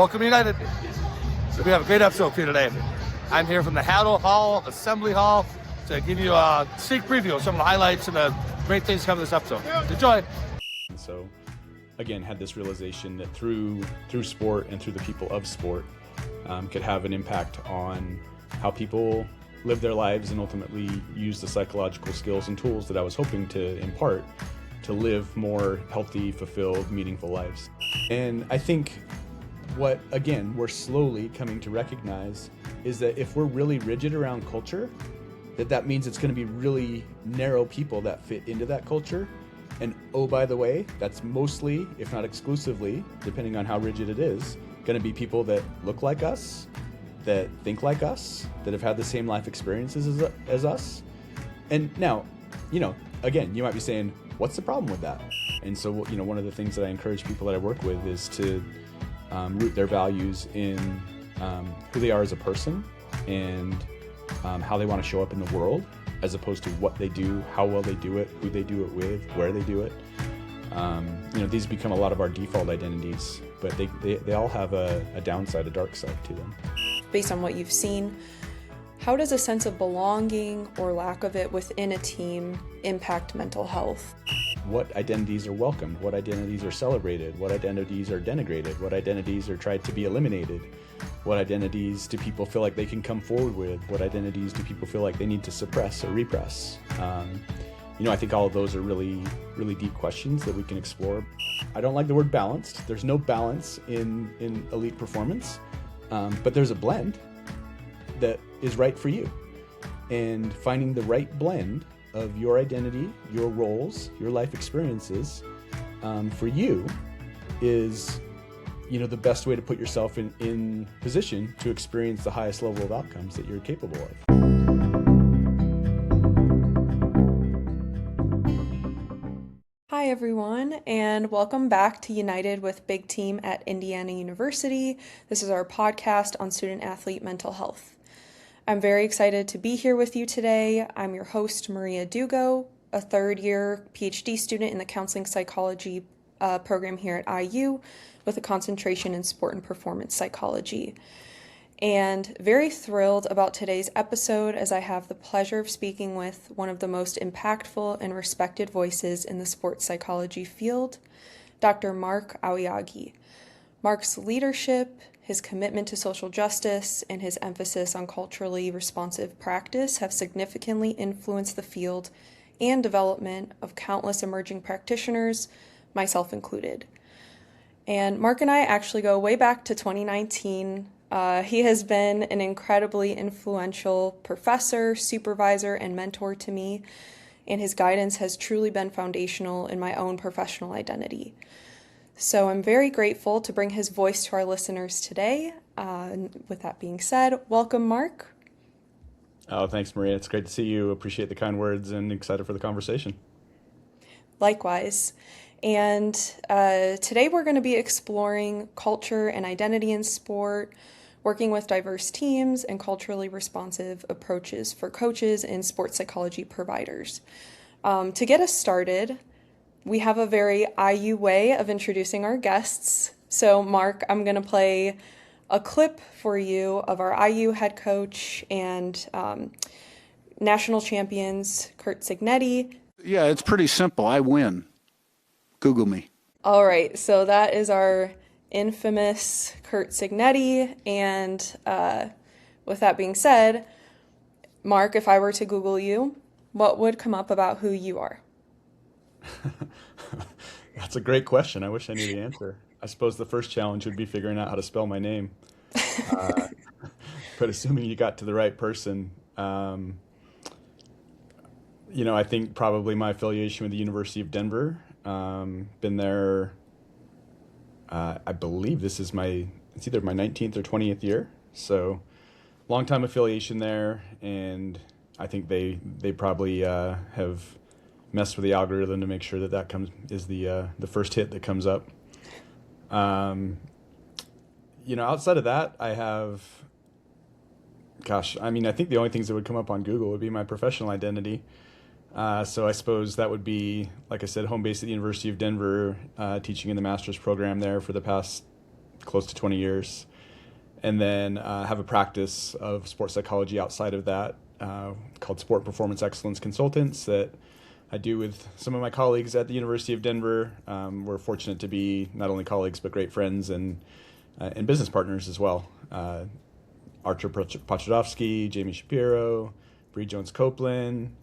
Welcome United. So we have a great episode for you today. I'm here from the Hattle Hall, Assembly Hall, to give you a sneak preview of some of the highlights and the great things coming this episode. Enjoy. So, again, had this realization that through sport and through the people of sport could have an impact on how people live their lives and ultimately use the psychological skills and tools that I was hoping to impart to live more healthy, fulfilled, meaningful lives. And I think what, again, we're slowly coming to recognize is that if we're really rigid around culture, that means it's going to be really narrow people that fit into that culture. And oh, by the way, that's mostly, if not exclusively, depending on how rigid it is, going to be people that look like us, that think like us, that have had the same life experiences as us. And now, again, you might be saying, what's the problem with that? And so, one of the things that I encourage people that I work with is to root their values in who they are as a person and how they want to show up in the world, as opposed to what they do, how well they do it, who they do it with, where they do it. These become a lot of our default identities, but they all have a downside, a dark side to them. Based on what you've seen, how does a sense of belonging or lack of it within a team impact mental health? What identities are welcomed? What identities are celebrated? What identities are denigrated? What identities are tried to be eliminated? What identities do people feel like they can come forward with? What identities do people feel like they need to suppress or repress? I think all of those are really, really deep questions that we can explore. I don't like the word balanced. There's no balance in elite performance, but there's a blend that is right for you. And finding the right blend of your identity, your roles, your life experiences for you is the best way to put yourself in position to experience the highest level of outcomes that you're capable of. Hi everyone, and welcome back to United with Big Team at Indiana University. This is our podcast on student-athlete mental health. I'm very excited to be here with you today. I'm your host, Maria Dugo, a third-year PhD student in the counseling psychology program here at IU with a concentration in sport and performance psychology. And very thrilled about today's episode as I have the pleasure of speaking with one of the most impactful and respected voices in the sports psychology field, Dr. Mark Aoyagi. Mark's leadership, his commitment to social justice, and his emphasis on culturally responsive practice have significantly influenced the field and development of countless emerging practitioners, myself included. And Mark and I actually go way back to 2019. He has been an incredibly influential professor, supervisor, and mentor to me, and his guidance has truly been foundational in my own professional identity. So I'm very grateful to bring his voice to our listeners today. With that being said, welcome, Mark. Oh, thanks, Maria. It's great to see you. Appreciate the kind words and excited for the conversation. Likewise. And today we're going to be exploring culture and identity in sport, working with diverse teams and culturally responsive approaches for coaches and sports psychology providers. To get us started, we have a very IU way of introducing our guests. So, Mark, I'm going to play a clip for you of our IU head coach and national champions, Curt Cignetti. Yeah, it's pretty simple. I win. Google me. All right, so that is our infamous Curt Cignetti. And with that being said, Mark, if I were to Google you, what would come up about who you are? That's a great question. I wish I knew the answer. I suppose the first challenge would be figuring out how to spell my name. But assuming you got to the right person, I think probably my affiliation with the University of Denver. Been there, I believe it's either my 19th or 20th year. So long time affiliation there. And I think they probably have messed with the algorithm to make sure that is the first hit that comes up. Outside of that, I have, I think the only things that would come up on Google would be my professional identity. So I suppose that would be, like I said, home base at the University of Denver, teaching in the master's program there for the past close to 20 years. And then have a practice of sports psychology outside of that called Sport Performance Excellence Consultants that I do with some of my colleagues at the University of Denver. We're fortunate to be not only colleagues, but great friends and business partners as well. Archer Pachudovsky, Jamie Shapiro, Bree Jones-Copeland,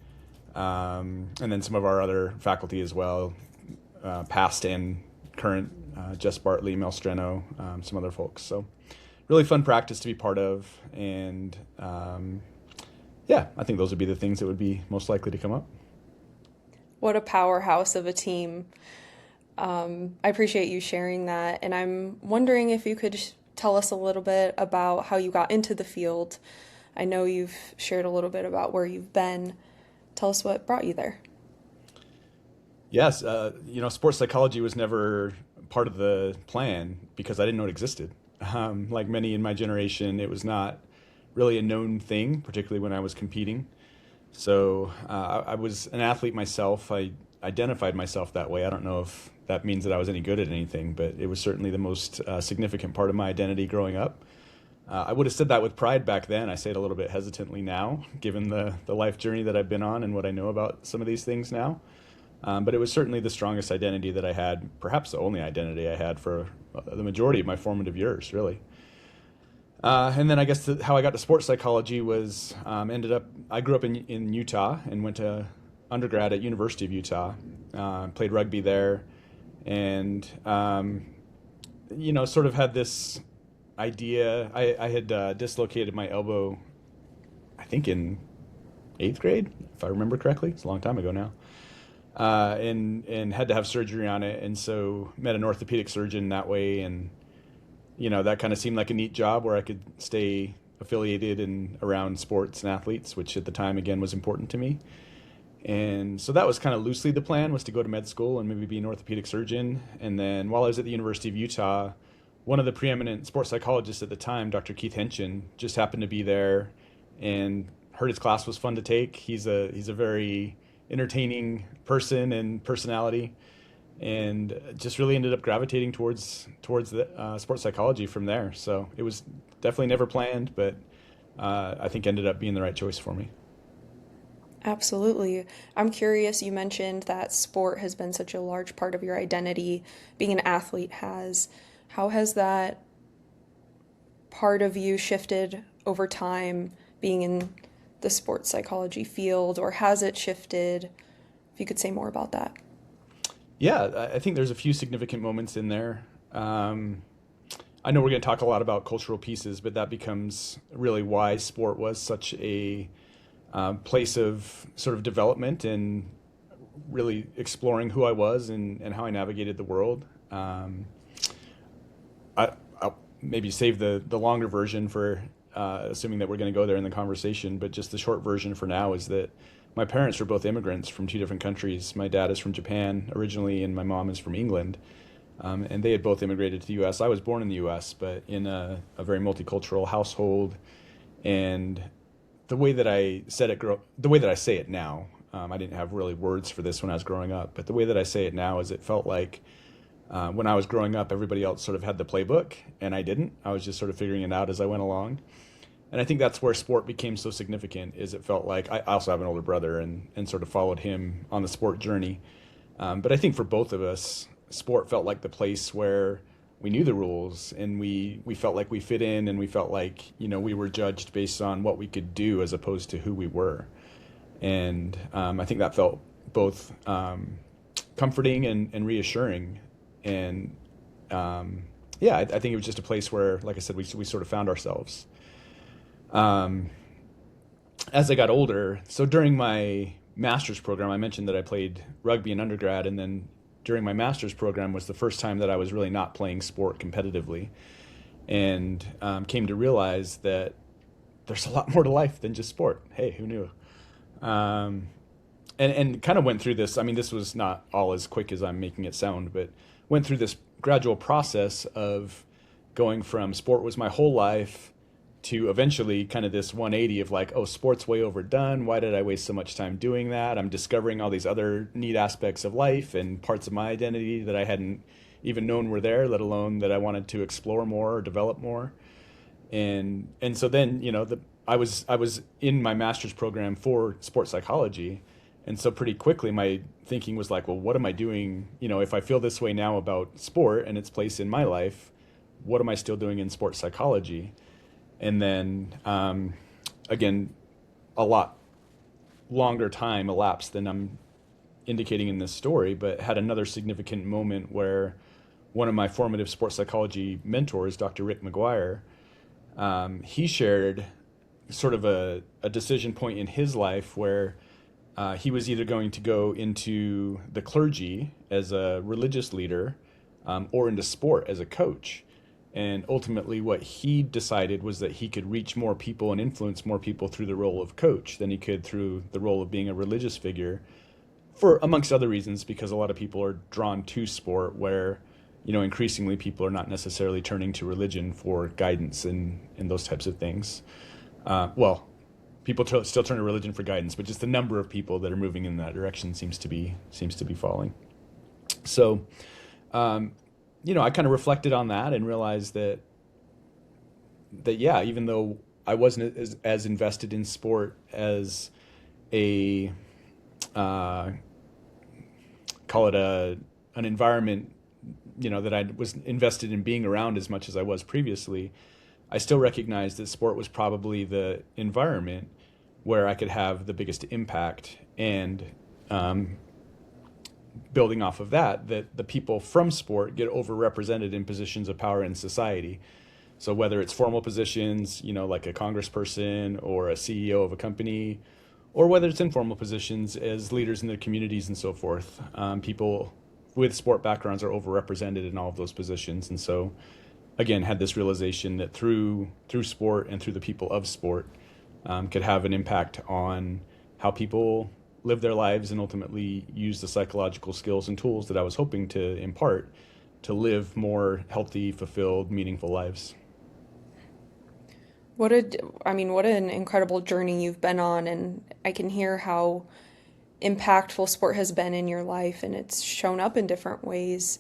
and then some of our other faculty as well, past and current, Jess Bartley, Mel Streno, some other folks. So really fun practice to be part of. And I think those would be the things that would be most likely to come up. What a powerhouse of a team. I appreciate you sharing that. And I'm wondering if you could tell us a little bit about how you got into the field. I know you've shared a little bit about where you've been. Tell us what brought you there. Yes, sports psychology was never part of the plan because I didn't know it existed. Like many in my generation, it was not really a known thing, particularly when I was competing. So I was an athlete myself. I identified myself that way. I don't know if that means that I was any good at anything, but it was certainly the most significant part of my identity growing up. I would have said that with pride back then. I say it a little bit hesitantly now, given the life journey that I've been on and what I know about some of these things now. But it was certainly the strongest identity that I had, perhaps the only identity I had for the majority of my formative years, really. And then I guess how I got to sports psychology was I grew up in Utah and went to undergrad at University of Utah, played rugby there, and, sort of had this idea. I had dislocated my elbow, I think in 8th grade, if I remember correctly. It's a long time ago now. And had to have surgery on it. And so met an orthopedic surgeon that way. And, that kind of seemed like a neat job where I could stay affiliated and around sports and athletes, which at the time, again, was important to me. And so that was kind of loosely the plan, was to go to med school and maybe be an orthopedic surgeon. And then while I was at the University of Utah, one of the preeminent sports psychologists at the time, Dr. Keith Henshin, just happened to be there and heard his class was fun to take. He's a very entertaining person and personality, and just really ended up gravitating towards the sports psychology from there. So it was definitely never planned, but I think ended up being the right choice for me. Absolutely. I'm curious, you mentioned that sport has been such a large part of your identity, being an athlete has. How has that part of you shifted over time, being in the sports psychology field, or has it shifted? If you could say more about that. Yeah, I think there's a few significant moments in there. I know we're going to talk a lot about cultural pieces, but that becomes really why sport was such a place of sort of development and really exploring who I was and how I navigated the world. I'll maybe save the longer version for assuming that we're going to go there in the conversation, but just the short version for now is that my parents were both immigrants from 2 different countries. My dad is from Japan originally, and my mom is from England. And they had both immigrated to the U.S. I was born in the U.S., but in a very multicultural household. And the way that I say it now, I didn't have really words for this when I was growing up, but the way that I say it now is it felt like when I was growing up, everybody else sort of had the playbook, and I didn't. I was just sort of figuring it out as I went along. And I think that's where sport became so significant, is it felt like I also have an older brother and sort of followed him on the sport journey. But I think for both of us, sport felt like the place where we knew the rules and we felt like we fit in, and we felt like, we were judged based on what we could do as opposed to who we were. And I think that felt both comforting and reassuring. And I think it was just a place where, like I said, we sort of found ourselves. As I got older, so during my master's program, I mentioned that I played rugby in undergrad, and then during my master's program was the first time that I was really not playing sport competitively, and came to realize that there's a lot more to life than just sport. Hey, who knew? And kind of went through this. I mean, this was not all as quick as I'm making it sound, but went through this gradual process of going from sport was my whole life to eventually kind of this 180 of like, oh, sport's way overdone. Why did I waste so much time doing that? I'm discovering all these other neat aspects of life and parts of my identity that I hadn't even known were there, let alone that I wanted to explore more or develop more. And so then, I was in my master's program for sports psychology. And so pretty quickly my thinking was like, well, what am I doing? If I feel this way now about sport and its place in my life, what am I still doing in sports psychology? And then, again, a lot longer time elapsed than I'm indicating in this story, but had another significant moment where one of my formative sports psychology mentors, Dr. Rick McGuire, he shared sort of a decision point in his life where he was either going to go into the clergy as a religious leader, or into sport as a coach. And ultimately, what he decided was that he could reach more people and influence more people through the role of coach than he could through the role of being a religious figure, for amongst other reasons, because a lot of people are drawn to sport where, increasingly people are not necessarily turning to religion for guidance and those types of things. Well, people still turn to religion for guidance, but just the number of people that are moving in that direction seems to be falling. So, I kind of reflected on that and realized that yeah, even though I wasn't as invested in sport as a call it an environment, that I was invested in being around as much as I was previously, I still recognized that sport was probably the environment where I could have the biggest impact. And building off of that the people from sport get overrepresented in positions of power in society. So whether it's formal positions, like a congressperson or a CEO of a company, or whether it's informal positions as leaders in their communities and so forth, people with sport backgrounds are overrepresented in all of those positions. And so, again, had this realization that through sport and through the people of sport, could have an impact on how people live their lives and ultimately use the psychological skills and tools that I was hoping to impart to live more healthy, fulfilled, meaningful lives. What an incredible journey you've been on, and I can hear how impactful sport has been in your life, and it's shown up in different ways,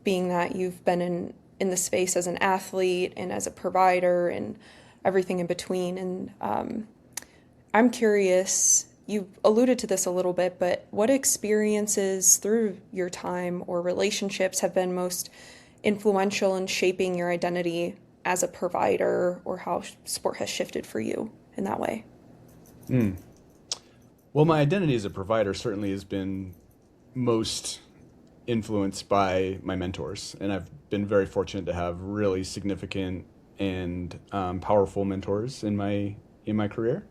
being that you've been in the space as an athlete and as a provider and everything in between. And I'm curious, you alluded to this a little bit, but what experiences through your time or relationships have been most influential in shaping your identity as a provider, or how sport has shifted for you in that way? Well, my identity as a provider certainly has been most influenced by my mentors, and I've been very fortunate to have really significant and powerful mentors in my career.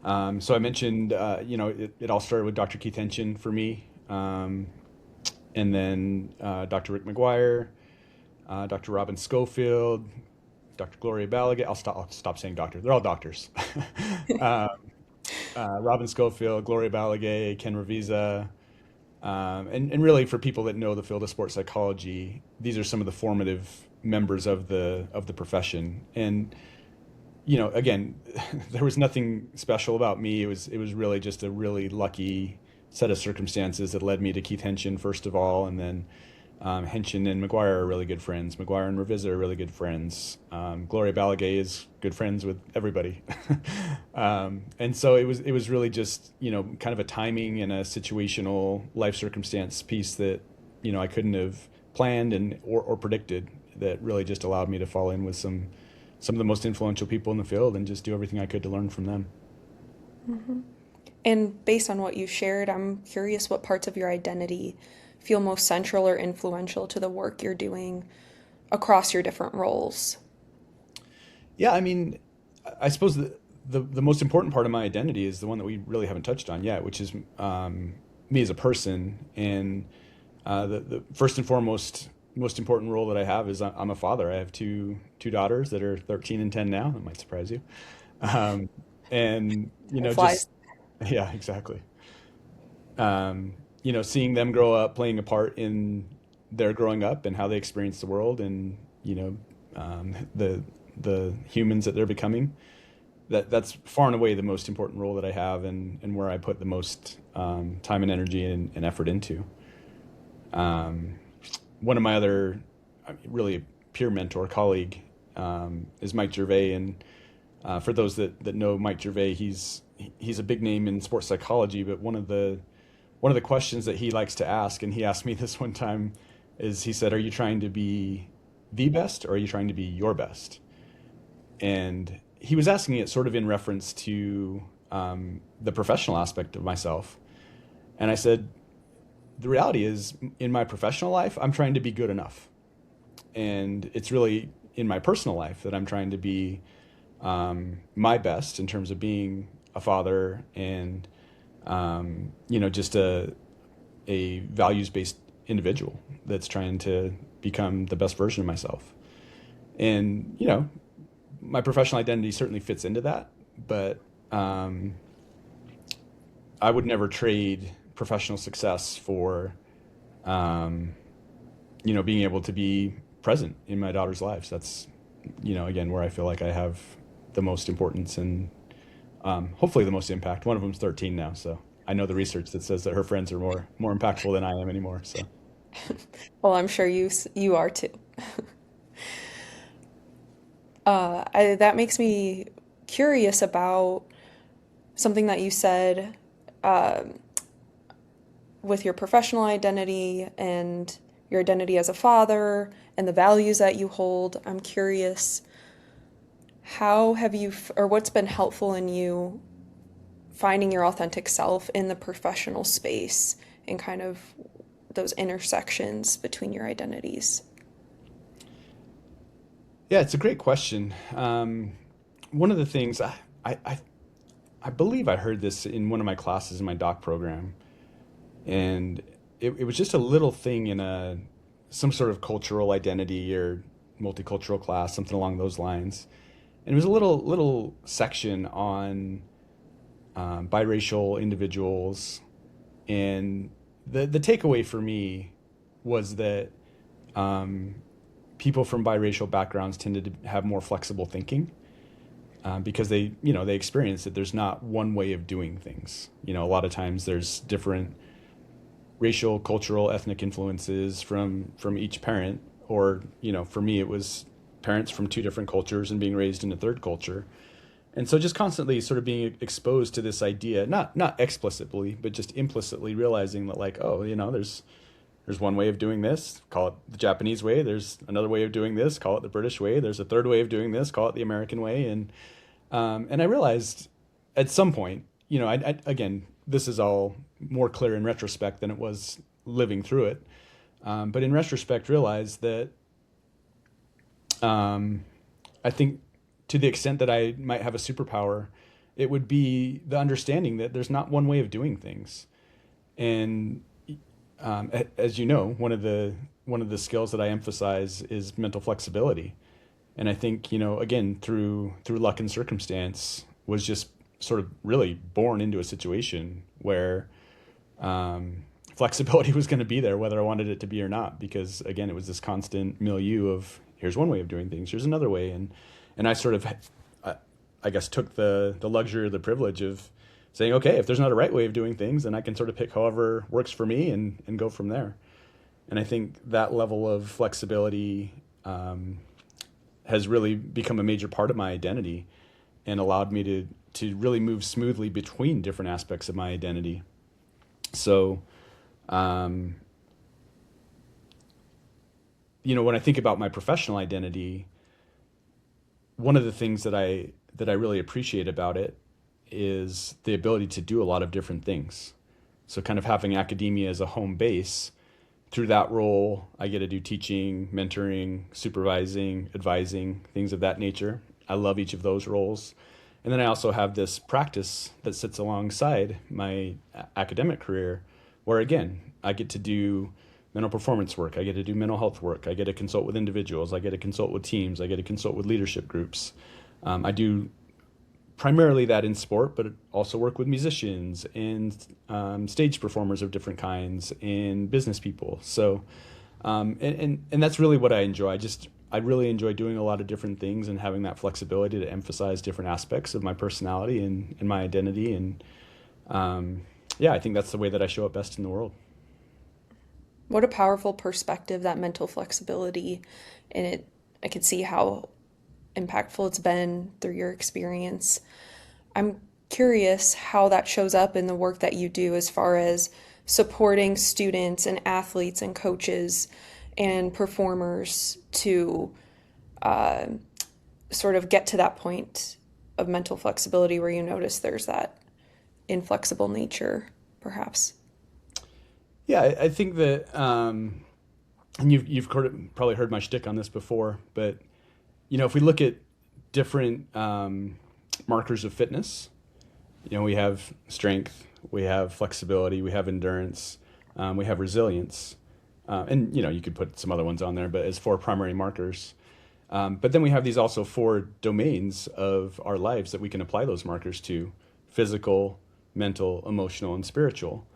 So I mentioned, it all started with Dr. Keith Henshin for me, and then Dr. Rick McGuire, Dr. Robin Schofield, Dr. Gloria Ballagay. I'll stop saying doctor. They're all doctors. Robin Schofield, Gloria Ballagay, Ken Revisa, and really for people that know the field of sports psychology, these are some of the formative members of the profession. And again, there was nothing special about me. It was really just a really lucky set of circumstances that led me to Keith Henshin first of all, and then Henshin and McGuire are really good friends. McGuire and Revisa are really good friends. Gloria Ballagay is good friends with everybody. And so it was really just, kind of a timing and a situational life circumstance piece that, I couldn't have planned or predicted, that really just allowed me to fall in with some of the most influential people in the field and just do everything I could to learn from them. Mm-hmm. And based on what you shared, I'm curious what parts of your identity feel most central or influential to the work you're doing across your different roles. Yeah, I suppose the most important part of my identity is the one that we really haven't touched on yet, which is me as a person. And the first and foremost, most important role that I have is I'm a father. I have two daughters that are 13 and 10 now. That might surprise you. And just yeah, exactly. Seeing them grow up, playing a part in their growing up and how they experience the world, and the humans that they're becoming. That's far and away the most important role that I have, and where I put the most time and energy and effort into. one of my other really peer mentor colleague is Mike Gervais, and for those that know Mike Gervais, he's a big name in sports psychology. But one of the questions that he likes to ask, and he asked me this one time, is he said, "Are you trying to be the best, or are you trying to be your best?" And he was asking it sort of in reference to the professional aspect of myself. And I said, the reality is, in my professional life, I'm trying to be good enough. And it's really in my personal life that I'm trying to be my best in terms of being a father and, just a values-based individual that's trying to become the best version of myself. And, my professional identity certainly fits into that, but I would never trade professional success for, being able to be present in my daughter's lives. That's, again, where I feel like I have the most importance and hopefully the most impact. One of them's 13 now, so I know the research that says that her friends are more impactful than I am anymore. So, Well, I'm sure you are too. That makes me curious about something that you said with your professional identity and your identity as a father and the values that you hold. I'm curious, how have you, or what's been helpful in you finding your authentic self in the professional space and kind of those intersections between your identities? yeah, it's a great question. One of the things I believe I heard this in one of my classes in my doc program, and it was just a little thing in some sort of cultural identity or multicultural class, something along those lines. And it was a little section on biracial individuals, and the takeaway for me was that people from biracial backgrounds tended to have more flexible thinking because they experience that there's not one way of doing things. A lot of times there's different racial, cultural, ethnic influences from each parent, or for me it was parents from two different cultures and being raised in a third culture. And so just constantly sort of being exposed to this idea, not explicitly, but just implicitly realizing that, like, oh, there's one way of doing this, call it the Japanese way. There's another way of doing this, call it the British way. There's a third way of doing this, call it the American way. And I realized at some point, again, this is all more clear in retrospect than it was living through it. But in retrospect, realized that I think to the extent that I might have a superpower, it would be the understanding that there's not one way of doing things. And as you know, one of the skills that I emphasize is mental flexibility. And I think, again, through luck and circumstance, was just sort of really born into a situation where flexibility was going to be there, whether I wanted it to be or not, because, again, it was this constant milieu of, here's one way of doing things, here's another way. And I sort of, I guess, took the luxury or the privilege of saying, okay, if there's not a right way of doing things, then I can sort of pick however works for me and go from there. And I think that level of flexibility has really become a major part of my identity and allowed me to really move smoothly between different aspects of my identity. So, when I think about my professional identity, one of the things that I really appreciate about it is the ability to do a lot of different things. So kind of having academia as a home base, through that role, I get to do teaching, mentoring, supervising, advising, things of that nature. I love each of those roles. And then I also have this practice that sits alongside my academic career, where, again, I get to do mental performance work. I get to do mental health work. I get to consult with individuals. I get to consult with teams. I get to consult with leadership groups. I do primarily that in sport, but also work with musicians and stage performers of different kinds and business people. So, and that's really what I enjoy. I really enjoy doing a lot of different things and having that flexibility to emphasize different aspects of my personality and my identity. And I think that's the way that I show up best in the world. What a powerful perspective, that mental flexibility. And I could see how impactful it's been through your experience. I'm curious how that shows up in the work that you do as far as supporting students and athletes and coaches and performers to sort of get to that point of mental flexibility where you notice there's that inflexible nature, perhaps. Yeah, I think that, and you've probably heard my shtick on this before, but if we look at different markers of fitness, we have strength, we have flexibility, we have endurance, we have resilience, and you could put some other ones on there, but as 4 primary markers. But then we have these also 4 domains of our lives that we can apply those markers to: physical, mental, emotional, and spiritual.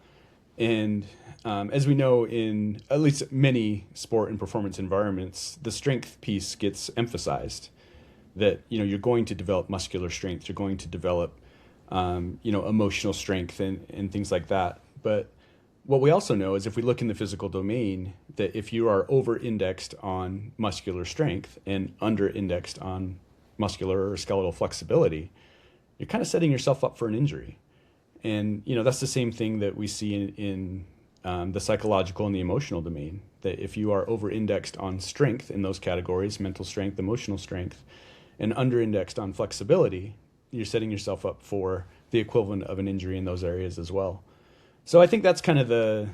And as we know, in at least many sport and performance environments, the strength piece gets emphasized. That you're going to develop muscular strength, you're going to develop emotional strength and things like that. But what we also know is, if we look in the physical domain, that if you are over-indexed on muscular strength and under-indexed on muscular or skeletal flexibility, you're kind of setting yourself up for an injury. And that's the same thing that we see in the psychological and the emotional domain. That if you are over-indexed on strength in those categories, mental strength, emotional strength, and under-indexed on flexibility, you're setting yourself up for the equivalent of an injury in those areas as well. So I think that's kind of the,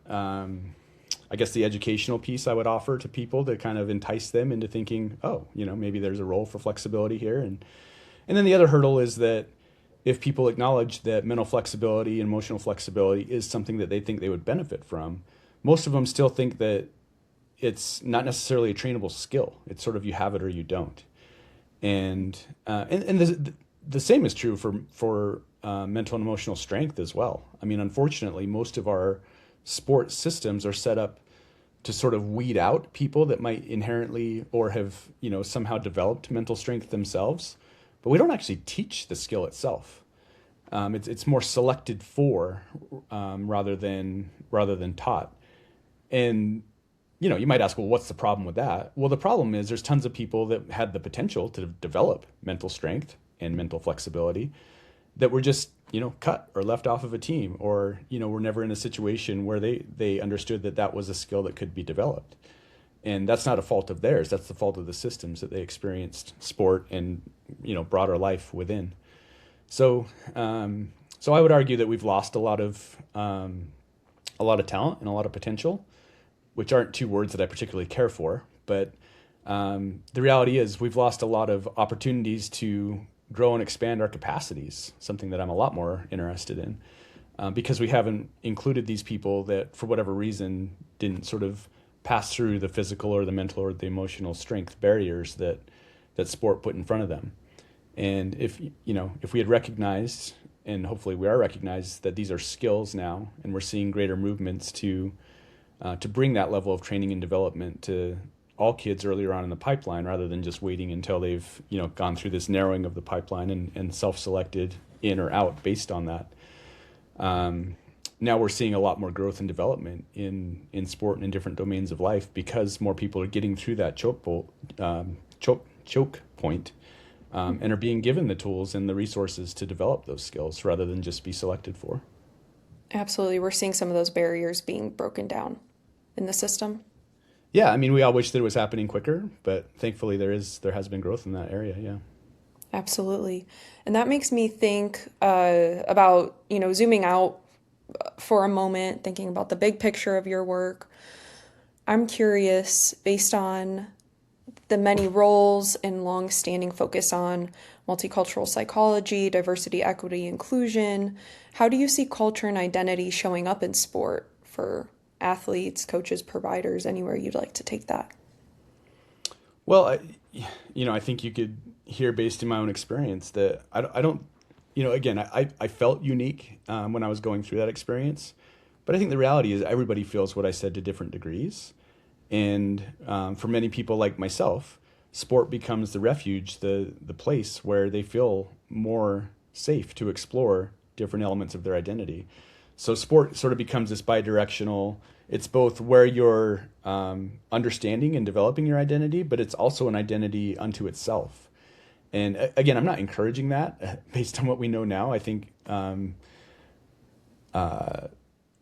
the educational piece I would offer to people to kind of entice them into thinking, maybe there's a role for flexibility here. And then the other hurdle is that if people acknowledge that mental flexibility and emotional flexibility is something that they think they would benefit from, most of them still think that it's not necessarily a trainable skill. It's sort of, you have it or you don't. And the same is true for mental and emotional strength as well. I mean, unfortunately, most of our sport systems are set up to sort of weed out people that might inherently or have, somehow developed mental strength themselves. But we don't actually teach the skill itself. It's more selected for rather than taught. And you might ask, well, what's the problem with that? Well, the problem is there's tons of people that had the potential to develop mental strength and mental flexibility that were just, cut or left off of a team, or, were never in a situation where they understood that was a skill that could be developed. And that's not a fault of theirs. That's the fault of the systems that they experienced sport and, broader life within. So I would argue that we've lost a lot of talent and a lot of potential, which aren't 2 words that I particularly care for. But the reality is we've lost a lot of opportunities to grow and expand our capacities, something that I'm a lot more interested in, because we haven't included these people that, for whatever reason, didn't sort of pass through the physical or the mental or the emotional strength barriers that sport put in front of them. And if we had recognized, and hopefully we are recognized, that these are skills now, and we're seeing greater movements to bring that level of training and development to all kids earlier on in the pipeline, rather than just waiting until they've gone through this narrowing of the pipeline and self-selected in or out based on that. Now we're seeing a lot more growth and development in sport and in different domains of life, because more people are getting through that choke point and are being given the tools and the resources to develop those skills rather than just be selected for. Absolutely. We're seeing some of those barriers being broken down in the system. Yeah, I mean, we all wish that it was happening quicker, but thankfully there has been growth in that area, yeah. Absolutely. And that makes me think about, zooming out for a moment, thinking about the big picture of your work. I'm curious, based on the many roles and long-standing focus on multicultural psychology, diversity, equity, inclusion, how do you see culture and identity showing up in sport for athletes, coaches, providers, anywhere you'd like to take that? Well, I think you could hear, based in my own experience, that I don't, again, I felt unique when I was going through that experience. But I think the reality is everybody feels what I said to different degrees. And for many people like myself, sport becomes the refuge, the place where they feel more safe to explore different elements of their identity. So sport sort of becomes this bidirectional. It's both where you're understanding and developing your identity, but it's also an identity unto itself. And again, I'm not encouraging that based on what we know now. I think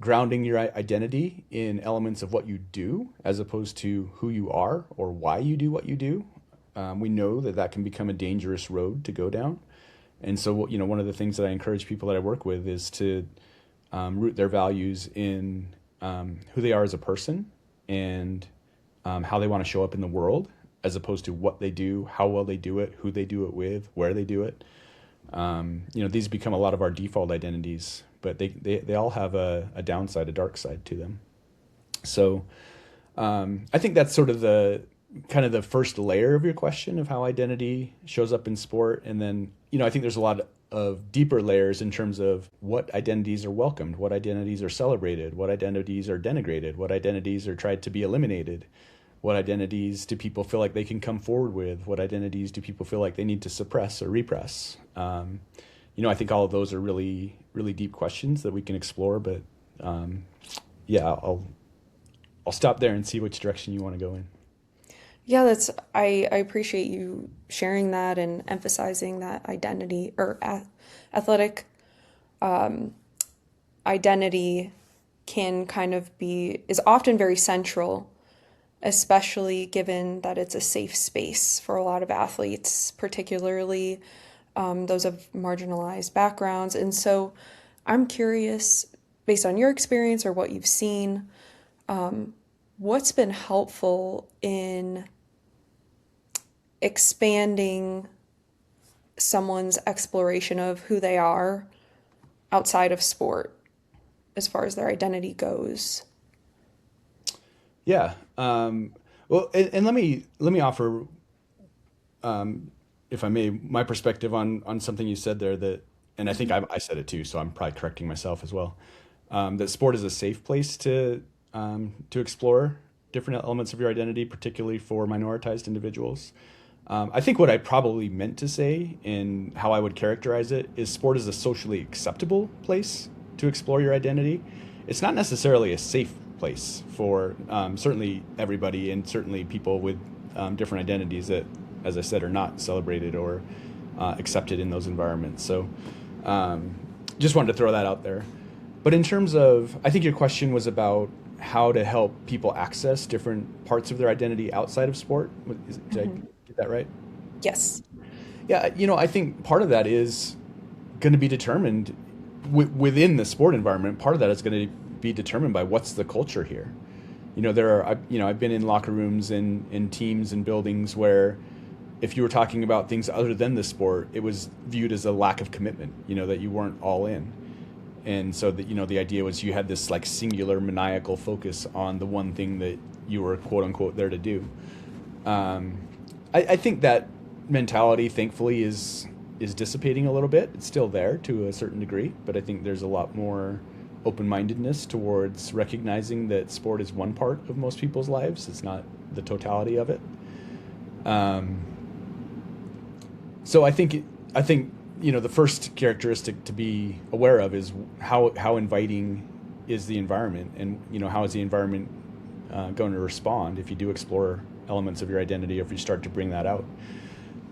grounding your identity in elements of what you do as opposed to who you are or why you do what you do, we know that that can become a dangerous road to go down. And so, one of the things that I encourage people that I work with is to root their values in who they are as a person and how they want to show up in the world, as opposed to what they do, how well they do it, who they do it with, where they do it. These become a lot of our default identities, but they all have a downside, a dark side to them. So I think that's sort of the first layer of your question of how identity shows up in sport. And then, I think there's a lot of deeper layers in terms of what identities are welcomed, what identities are celebrated, what identities are denigrated, what identities are tried to be eliminated, what identities do people feel like they can come forward with, what identities do people feel like they need to suppress or repress. I think all of those are really, really deep questions that we can explore, but I'll stop there and see which direction you want to go in. Yeah, I appreciate you sharing that and emphasizing that identity or athletic identity is often very central, especially given that it's a safe space for a lot of athletes, particularly those of marginalized backgrounds. And so I'm curious, based on your experience or what you've seen, what's been helpful in expanding someone's exploration of who they are outside of sport as far as their identity goes? Yeah. Well, and let me offer, if I may, my perspective on something you said there that, and I think I said it too, so I'm probably correcting myself as well. That sport is a safe place to explore different elements of your identity, particularly for minoritized individuals. I think what I probably meant to say and how I would characterize it is sport is a socially acceptable place to explore your identity. It's not necessarily a safe place for certainly everybody, and certainly people with different identities that, as I said, are not celebrated or accepted in those environments. So just wanted to throw that out there. But in terms of, I think your question was about how to help people access different parts of their identity outside of sport. Did I get that right? Yes. Yeah, I think part of that is going to be determined within the sport environment. Part of that is going to be determined by what's the culture here. I've been in locker rooms and in teams and buildings where if you were talking about things other than the sport, it was viewed as a lack of commitment, that you weren't all in. And so that, the idea was you had this like singular maniacal focus on the one thing that you were quote unquote there to do. I think that mentality, thankfully, is dissipating a little bit. It's still there to a certain degree, but I think there's a lot more open-mindedness towards recognizing that sport is one part of most people's lives. It's not the totality of it. So I think the first characteristic to be aware of is how inviting is the environment, and how is the environment going to respond if you do explore elements of your identity, or if you start to bring that out.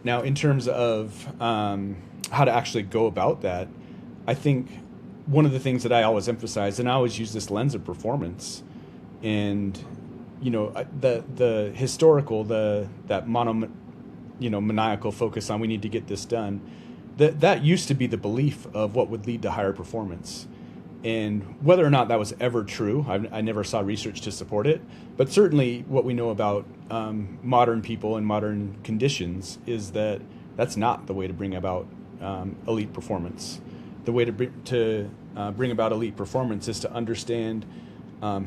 Now, in terms of how to actually go about that, I think one of the things that I always emphasize, and I always use this lens of performance, and the historical, that maniacal focus on we need to get this done, that used to be the belief of what would lead to higher performance. And whether or not that was ever true, I never saw research to support it. But certainly what we know about modern people and modern conditions is that that's not the way to bring about elite performance. The way to bring about elite performance is to understand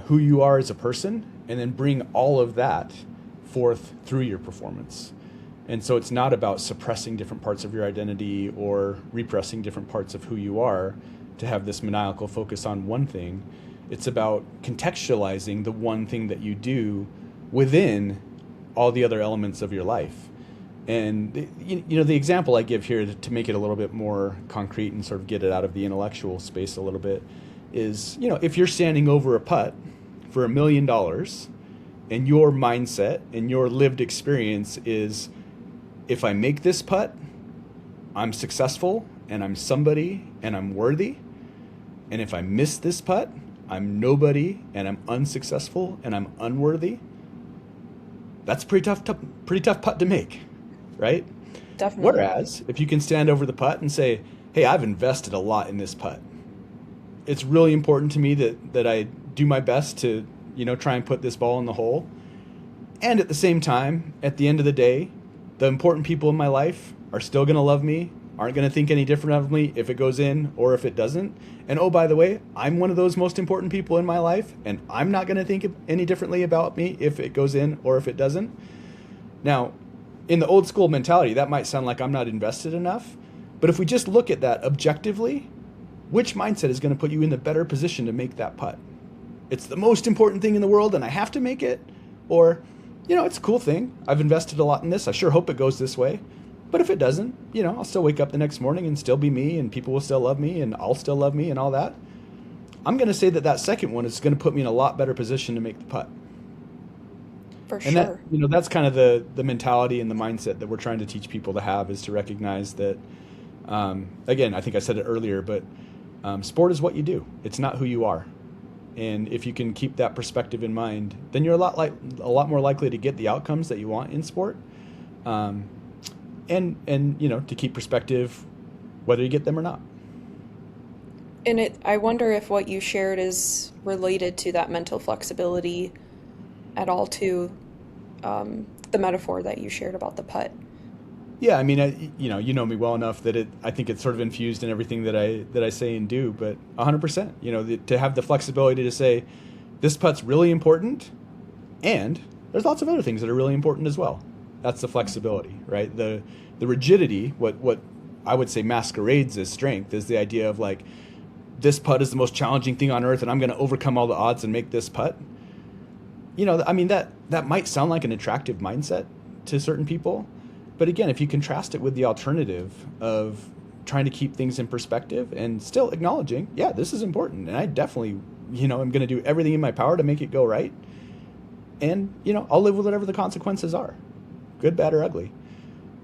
who you are as a person, and then bring all of that forth through your performance. And so it's not about suppressing different parts of your identity or repressing different parts of who you are to have this maniacal focus on one thing. It's about contextualizing the one thing that you do within all the other elements of your life. And the example I give here to make it a little bit more concrete and sort of get it out of the intellectual space a little bit is, if you're standing over a putt for $1 million and your mindset and your lived experience is, if I make this putt, I'm successful and I'm somebody and I'm worthy. And if I miss this putt, I'm nobody and I'm unsuccessful and I'm unworthy. That's a pretty tough putt to make, right? Definitely. Whereas if you can stand over the putt and say, hey, I've invested a lot in this putt. It's really important to me that I do my best to, try and put this ball in the hole. And at the same time, at the end of the day, the important people in my life are still going to love me, aren't going to think any different of me if it goes in or if it doesn't. And oh, by the way, I'm one of those most important people in my life, and I'm not going to think any differently about me if it goes in or if it doesn't. Now, in the old school mentality, that might sound like I'm not invested enough. But if we just look at that objectively, which mindset is going to put you in the better position to make that putt? It's the most important thing in the world and I have to make it? Or, it's a cool thing. I've invested a lot in this. I sure hope it goes this way. But if it doesn't, I'll still wake up the next morning and still be me, and people will still love me, and I'll still love me and all that. I'm going to say that second one is going to put me in a lot better position to make the putt. For And sure. that's kind of the mentality and the mindset that we're trying to teach people to have, is to recognize that, again, I think I said it earlier, but sport is what you do. It's not who you are. And if you can keep that perspective in mind, then you're a lot more likely to get the outcomes that you want in sport. And to keep perspective, whether you get them or not. And I wonder if what you shared is related to that mental flexibility at all, to the metaphor that you shared about the putt. Yeah, I mean, you know me well enough that I think it's sort of infused in everything that I say and do. But 100%, to have the flexibility to say, this putt's really important, and there's lots of other things that are really important as well. That's the flexibility, right? The rigidity, what I would say masquerades as strength, is the idea of like, this putt is the most challenging thing on earth, and I'm going to overcome all the odds and make this putt. I mean, that might sound like an attractive mindset to certain people. But again, if you contrast it with the alternative of trying to keep things in perspective and still acknowledging, yeah, this is important, and I definitely, am going to do everything in my power to make it go right. And, I'll live with whatever the consequences are, good, bad, or ugly.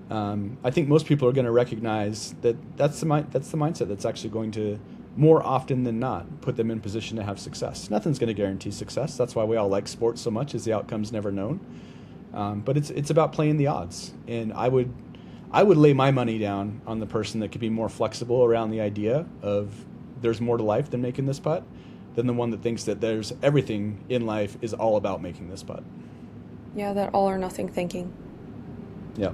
I think most people are going to recognize that that's the mindset that's actually going to, more often than not, put them in position to have success. Nothing's going to guarantee success. That's why we all like sports so much, is the outcome's never known. But it's about playing the odds. And I would lay my money down on the person that could be more flexible around the idea of there's more to life than making this putt, than the one that thinks that there's everything in life is all about making this putt. Yeah, that all or nothing thinking. Yeah.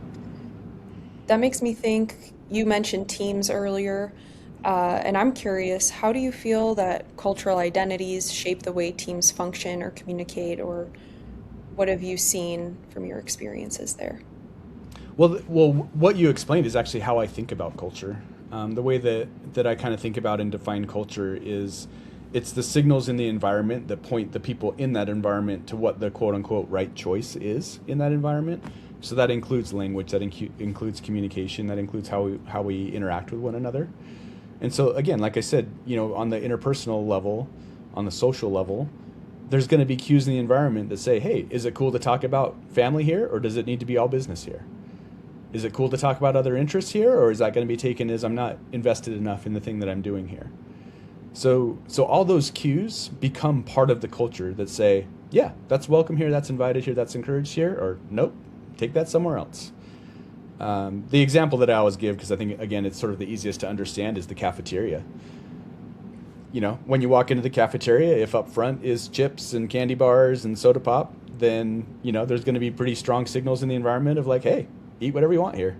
That makes me think, you mentioned teams earlier, and I'm curious, how do you feel that cultural identities shape the way teams function or communicate, or what have you seen from your experiences there? Well, what you explained is actually how I think about culture. The way that I kind of think about and define culture is, it's the signals in the environment that point the people in that environment to what the quote unquote right choice is in that environment. So that includes language, that includes communication, that includes how we interact with one another. And so again, like I said, on the interpersonal level, on the social level, there's going to be cues in the environment that say, hey, is it cool to talk about family here, or does it need to be all business here? Is it cool to talk about other interests here, or is that going to be taken as I'm not invested enough in the thing that I'm doing here? So all those cues become part of the culture that say, yeah, that's welcome here, that's invited here, that's encouraged here, or nope, take that somewhere else. The example that I always give, because I think, again, it's sort of the easiest to understand, is the cafeteria. When you walk into the cafeteria, if up front is chips and candy bars and soda pop, then, there's going to be pretty strong signals in the environment of like, hey, eat whatever you want here.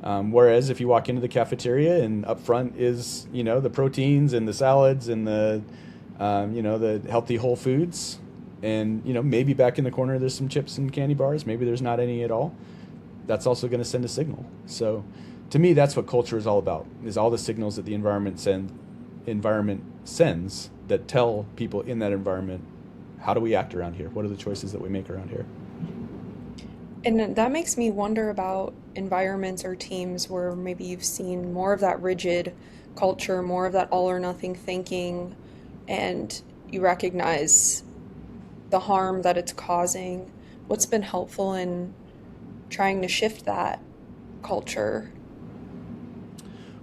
Whereas if you walk into the cafeteria and up front is, the proteins and the salads and the healthy whole foods, and, maybe back in the corner there's some chips and candy bars, maybe there's not any at all, that's also going to send a signal. So to me, that's what culture is all about, is all the signals that the environment sends that tell people in that environment, how do we act around here? What are the choices that we make around here? And that makes me wonder about environments or teams where maybe you've seen more of that rigid culture, more of that all or nothing thinking, and you recognize the harm that it's causing, what's been helpful in trying to shift that culture?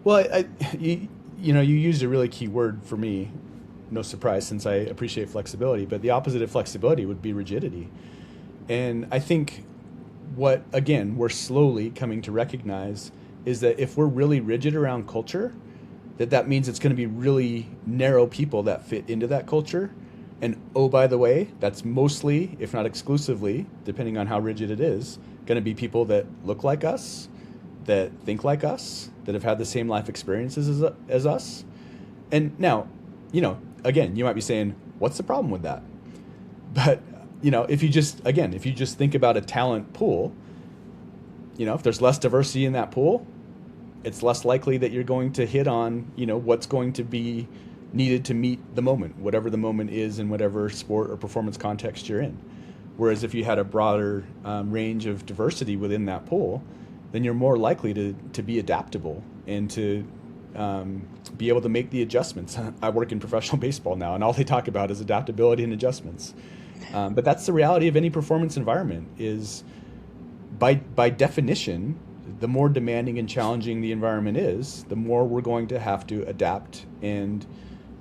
Well, you used a really key word for me. No surprise, since I appreciate flexibility. But the opposite of flexibility would be rigidity. And I think what, again, we're slowly coming to recognize is that if we're really rigid around culture, that means it's going to be really narrow people that fit into that culture. And oh, by the way, that's mostly, if not exclusively, depending on how rigid it is, going to be people that look like us, that think like us, that have had the same life experiences as us. And now, again, you might be saying, what's the problem with that? But, if you just think about a talent pool, if there's less diversity in that pool, it's less likely that you're going to hit on, what's going to be needed to meet the moment, whatever the moment is in whatever sport or performance context you're in. Whereas if you had a broader range of diversity within that pool, then you're more likely to be adaptable and to be able to make the adjustments. I work in professional baseball now, and all they talk about is adaptability and adjustments. But that's the reality of any performance environment is, by definition, the more demanding and challenging the environment is, the more we're going to have to adapt and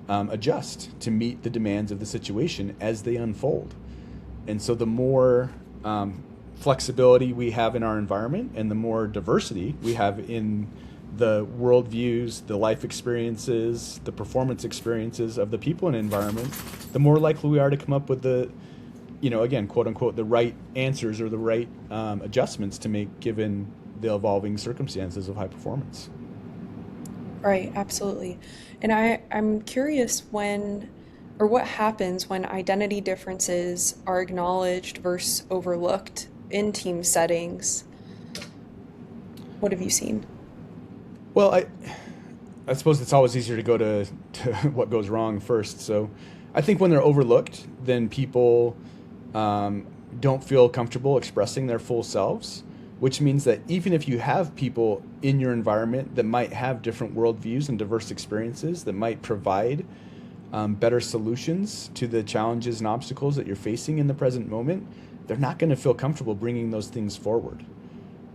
adjust to meet the demands of the situation as they unfold. And so the more flexibility we have in our environment and the more diversity we have in the worldviews, the life experiences, the performance experiences of the people in an environment, the more likely we are to come up with the, again, quote unquote, the right answers or the right adjustments to make given the evolving circumstances of high performance. Right, absolutely. And I'm curious what happens when identity differences are acknowledged versus overlooked in team settings. What have you seen? Well, I suppose it's always easier to go to what goes wrong first. So I think when they're overlooked, then people don't feel comfortable expressing their full selves, which means that even if you have people in your environment that might have different worldviews and diverse experiences that might provide better solutions to the challenges and obstacles that you're facing in the present moment, they're not going to feel comfortable bringing those things forward.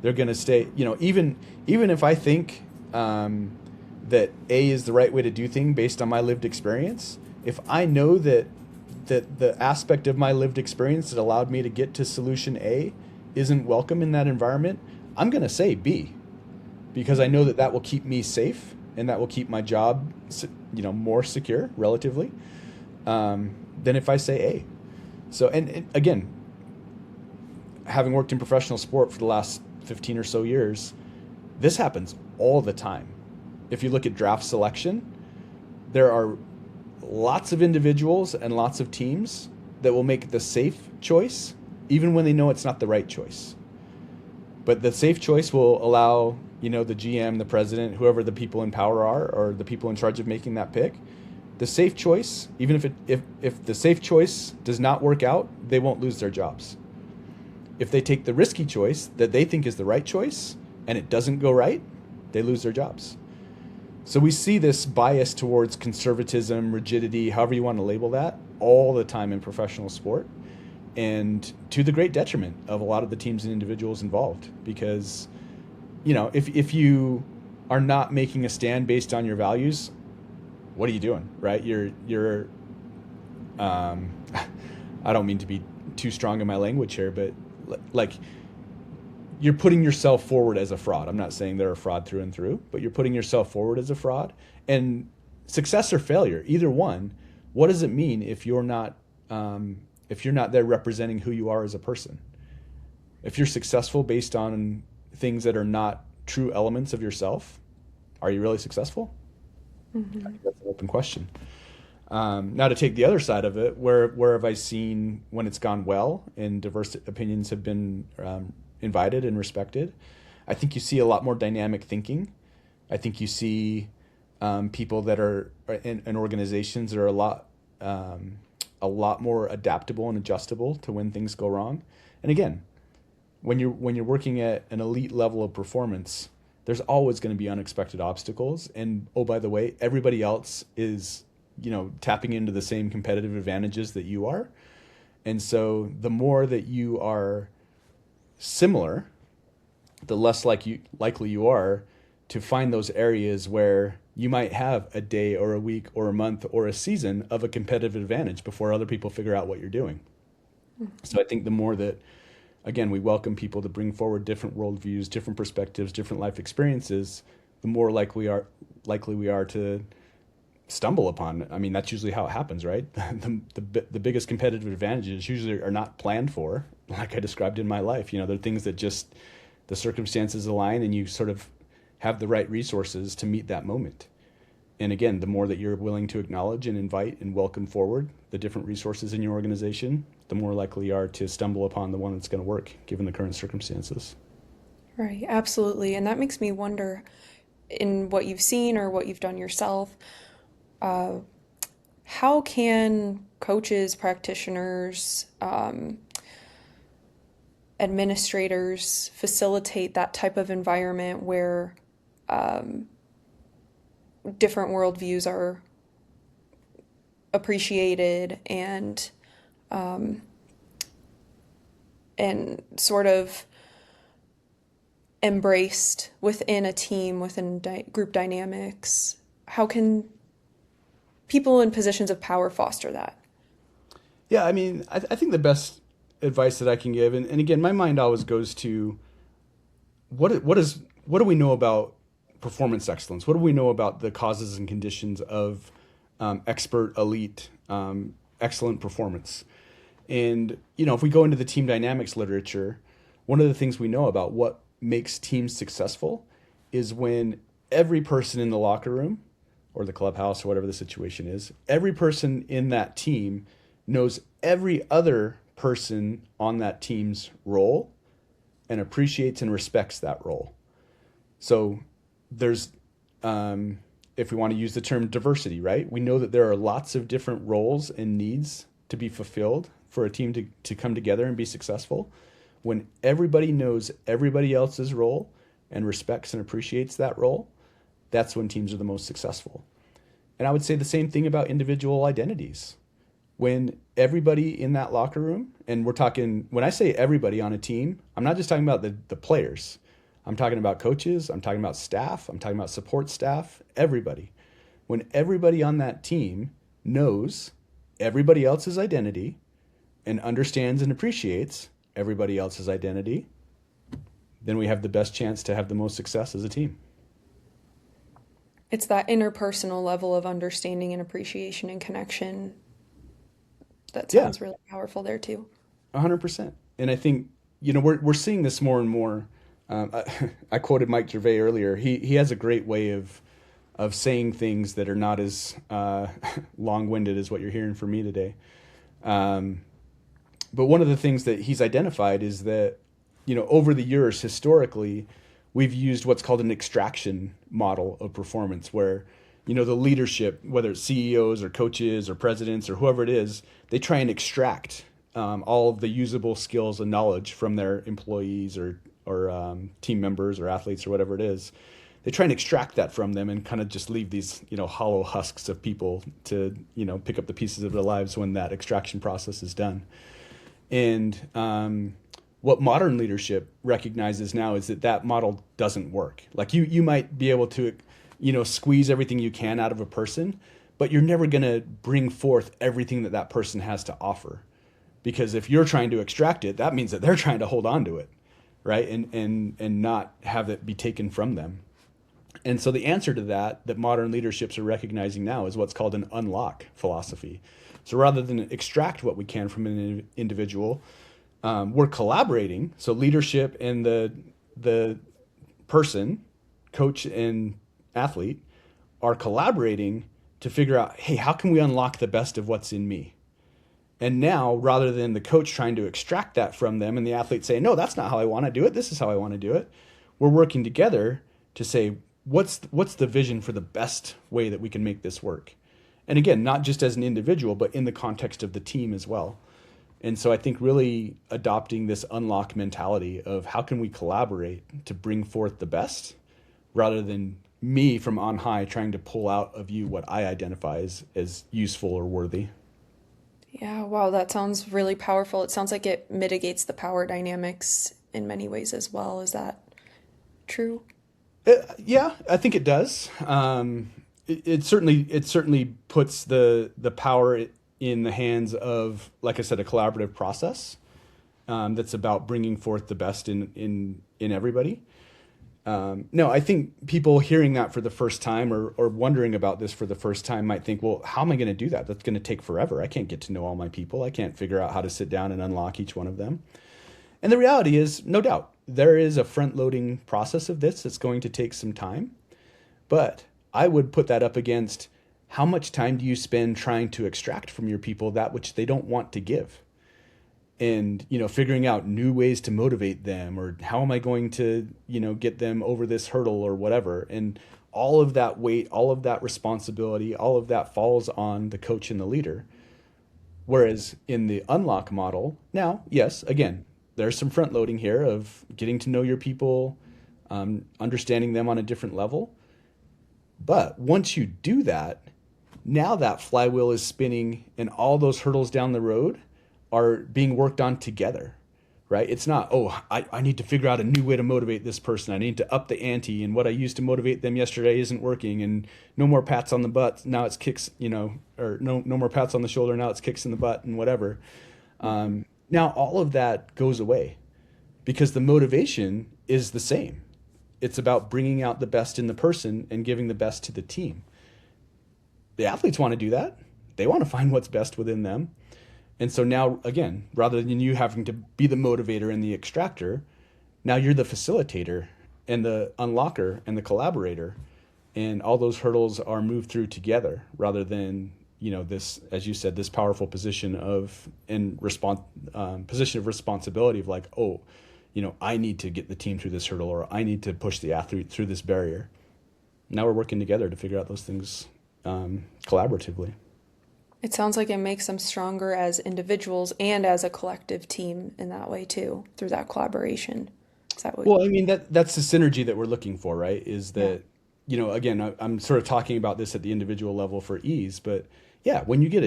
They're going to stay, even if I think that A is the right way to do things based on my lived experience, if I know that the aspect of my lived experience that allowed me to get to solution A isn't welcome in that environment, I'm going to say B, because I know that will keep me safe and that will keep my job, more secure relatively, than if I say A. So, and again, having worked in professional sport for the last 15 or so years, this happens all the time. If you look at draft selection, there are lots of individuals and lots of teams that will make the safe choice even when they know it's not the right choice. But the safe choice will allow, the GM, the president, whoever the people in power are, or the people in charge of making that pick, the safe choice, even if the safe choice does not work out, they won't lose their jobs. If they take the risky choice that they think is the right choice and it doesn't go right, they lose their jobs. So we see this bias towards conservatism, rigidity, however you want to label that, all the time in professional sport, and to the great detriment of a lot of the teams and individuals involved. Because, if you are not making a stand based on your values, what are you doing, right? You're I don't mean to be too strong in my language here, but like, you're putting yourself forward as a fraud. I'm not saying they're a fraud through and through, but you're putting yourself forward as a fraud. And success or failure, either one, what does it mean if you're not there representing who you are as a person? If you're successful based on things that are not true elements of yourself, are you really successful? Mm-hmm. I think that's an open question. Now, to take the other side of it, where have I seen when it's gone well and diverse opinions have been invited and respected? I think you see a lot more dynamic thinking. I think you see people that are in organizations that are a lot more adaptable and adjustable to when things go wrong. And again, when you're working at an elite level of performance, there's always going to be unexpected obstacles. And oh, by the way, everybody else is tapping into the same competitive advantages that you are. And so the more that you are similar, the less likely you are to find those areas where you might have a day or a week or a month or a season of a competitive advantage before other people figure out what you're doing. So I think the more that, again, we welcome people to bring forward different worldviews, different perspectives, different life experiences, the more likely we are to stumble upon it. I mean, that's usually how it happens, right? The biggest competitive advantages usually are not planned for, like I described in my life. They're things that just the circumstances align and you sort of have the right resources to meet that moment. And again, the more that you're willing to acknowledge and invite and welcome forward the different resources in your organization, the more likely you are to stumble upon the one that's going to work given the current circumstances. Right, absolutely. And that makes me wonder, in what you've seen or what you've done yourself, how can coaches, practitioners, administrators facilitate that type of environment where different worldviews are appreciated and sort of embraced within a team, within group dynamics? How can people in positions of power foster that? Yeah, I mean, I think the best advice that I can give, and again, my mind always goes to what do we know about performance excellence? What do we know about the causes and conditions of expert, elite, excellent performance? And, if we go into the team dynamics literature, one of the things we know about what makes teams successful is when every person in the locker room or the clubhouse or whatever the situation is, every person in that team knows every other person on that team's role and appreciates and respects that role. So there's, if we want to use the term diversity, right? We know that there are lots of different roles and needs to be fulfilled for a team to come together and be successful. When everybody knows everybody else's role and respects and appreciates that role, that's when teams are the most successful. And I would say the same thing about individual identities. When everybody in that locker room, and when I say everybody on a team, I'm not just talking about the players. I'm talking about coaches, I'm talking about staff, I'm talking about support staff, everybody. When everybody on that team knows everybody else's identity and understands and appreciates everybody else's identity, then we have the best chance to have the most success as a team. It's that interpersonal level of understanding and appreciation and connection that sounds really powerful there too. 100%. And I think, we're seeing this more and more. I quoted Mike Gervais earlier. He has a great way of saying things that are not as long-winded as what you're hearing from me today. But one of the things that he's identified is that, over the years, historically, we've used what's called an extraction model of performance where, the leadership, whether it's CEOs or coaches or presidents or whoever it is, they try and extract all of the usable skills and knowledge from their employees or team members or athletes or whatever it is. They try and extract that from them and kind of just leave these, hollow husks of people to, pick up the pieces of their lives when that extraction process is done. And what modern leadership recognizes now is that model doesn't work. Like you might be able to, squeeze everything you can out of a person, but you're never going to bring forth everything that person has to offer. Because if you're trying to extract it, that means that they're trying to hold on to it, right? And not have it be taken from them. And so the answer to that modern leaderships are recognizing now is what's called an unlock philosophy. So rather than extract what we can from an individual, we're collaborating. So leadership and the person, coach and athlete, are collaborating to figure out, hey, how can we unlock the best of what's in me? And now, rather than the coach trying to extract that from them and the athlete saying, no, that's not how I want to do it, this is how I want to do it, we're working together to say, what's the vision for the best way that we can make this work? And again, not just as an individual, but in the context of the team as well. And so I think really adopting this unlock mentality of how can we collaborate to bring forth the best rather than me from on high trying to pull out of you what I identify as useful or worthy. Yeah, wow, that sounds really powerful. It sounds like it mitigates the power dynamics in many ways as well. Is that true? Yeah, I think it does. It certainly puts the power in the hands of, like I said, a collaborative process that's about bringing forth the best in everybody. No, I think people hearing that for the first time or wondering about this for the first time might think, well, how am I going to do that? That's going to take forever. I can't get to know all my people. I can't figure out how to sit down and unlock each one of them. And the reality is, no doubt, there is a front-loading process of this that's going to take some time. But I would put that up against how much time do you spend trying to extract from your people that which they don't want to give? And, figuring out new ways to motivate them, or how am I going to, get them over this hurdle or whatever. And all of that weight, all of that responsibility, all of that falls on the coach and the leader. Whereas in the unlock model, now, yes, again, there's some front loading here of getting to know your people, understanding them on a different level. But once you do that, now that flywheel is spinning and all those hurdles down the road are being worked on together, right? It's not, I need to figure out a new way to motivate this person. I need to up the ante, and what I used to motivate them yesterday isn't working, and no more pats on the butt. Now it's kicks, or no more pats on the shoulder. Now it's kicks in the butt and whatever. Now all of that goes away because the motivation is the same. It's about bringing out the best in the person and giving the best to the team. The athletes want to do that. They want to find what's best within them. And so now, again, rather than you having to be the motivator and the extractor, now you're the facilitator and the unlocker and the collaborator. And all those hurdles are moved through together rather than, this, as you said, this powerful position position of responsibility of like, I need to get the team through this hurdle, or I need to push the athlete through this barrier. Now we're working together to figure out those things collaboratively. It sounds like it makes them stronger as individuals and as a collective team in that way too, through that collaboration. Is that what? Well, I mean, that's the synergy that we're looking for, right? Is that, again, I'm sort of talking about this at the individual level for ease, but yeah, when you get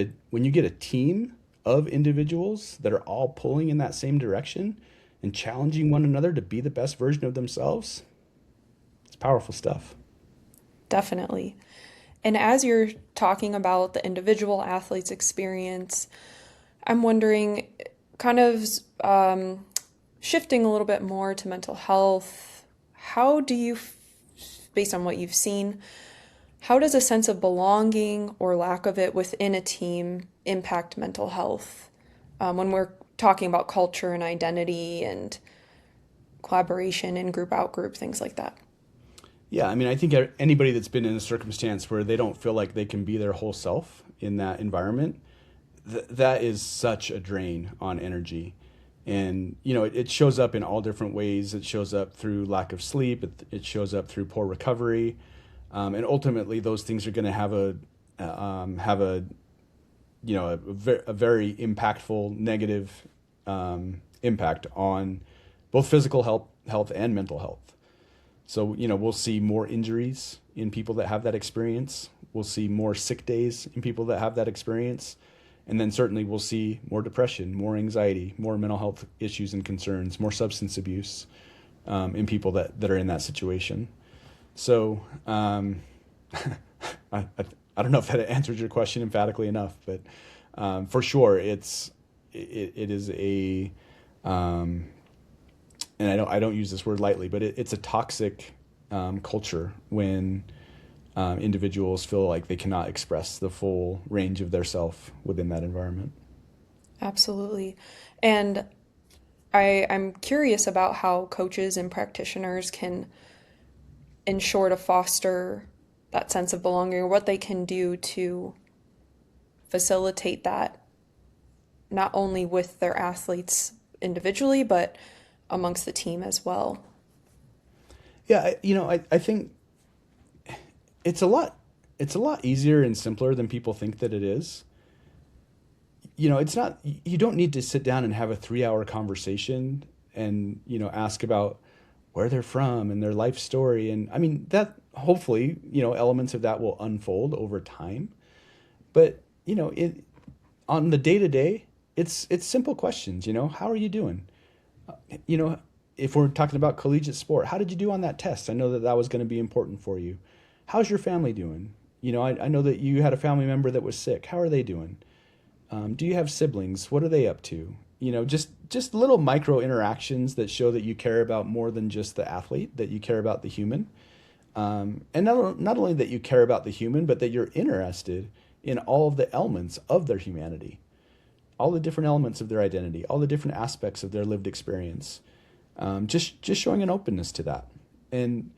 a team of individuals that are all pulling in that same direction and challenging one another to be the best version of themselves, it's powerful stuff. Definitely. And as you're talking about the individual athlete's experience, I'm wondering, kind of shifting a little bit more to mental health, how do you, based on what you've seen, how does a sense of belonging or lack of it within a team impact mental health? When we're talking about culture and identity and collaboration and group out group, things like that. Yeah, I mean, I think anybody that's been in a circumstance where they don't feel like they can be their whole self in that environment, that is such a drain on energy. And, it shows up in all different ways. It shows up through lack of sleep. It shows up through poor recovery. And ultimately, those things are going to have a very impactful negative impact on both physical health and mental health. So, we'll see more injuries in people that have that experience. We'll see more sick days in people that have that experience. And then certainly we'll see more depression, more anxiety, more mental health issues and concerns, more substance abuse in people that are in that situation. So I don't know if that answers your question emphatically enough, but for sure it is a and I don't use this word lightly, but it's a toxic culture when individuals feel like they cannot express the full range of their self within that environment. Absolutely. And I'm curious about how coaches and practitioners can ensure to foster that sense of belonging, or what they can do to facilitate that, not only with their athletes individually, but amongst the team as well. Yeah, I think it's a lot easier and simpler than people think that it is. It's not, you don't need to sit down and have a 3-hour conversation and, ask about where they're from and their life story. And I mean, that hopefully, elements of that will unfold over time. But, on the day to day, it's simple questions, how are you doing? You know, if we're talking about collegiate sport, how did you do on that test? I know that that was going to be important for you. How's your family doing? I know that you had a family member that was sick. How are they doing? Do you have siblings? What are they up to? Just little micro interactions that show that you care about more than just the athlete, that you care about the human. And not only that you care about the human, but that you're interested in all of the elements of their humanity, all the different elements of their identity, all the different aspects of their lived experience. Just showing an openness to that. And,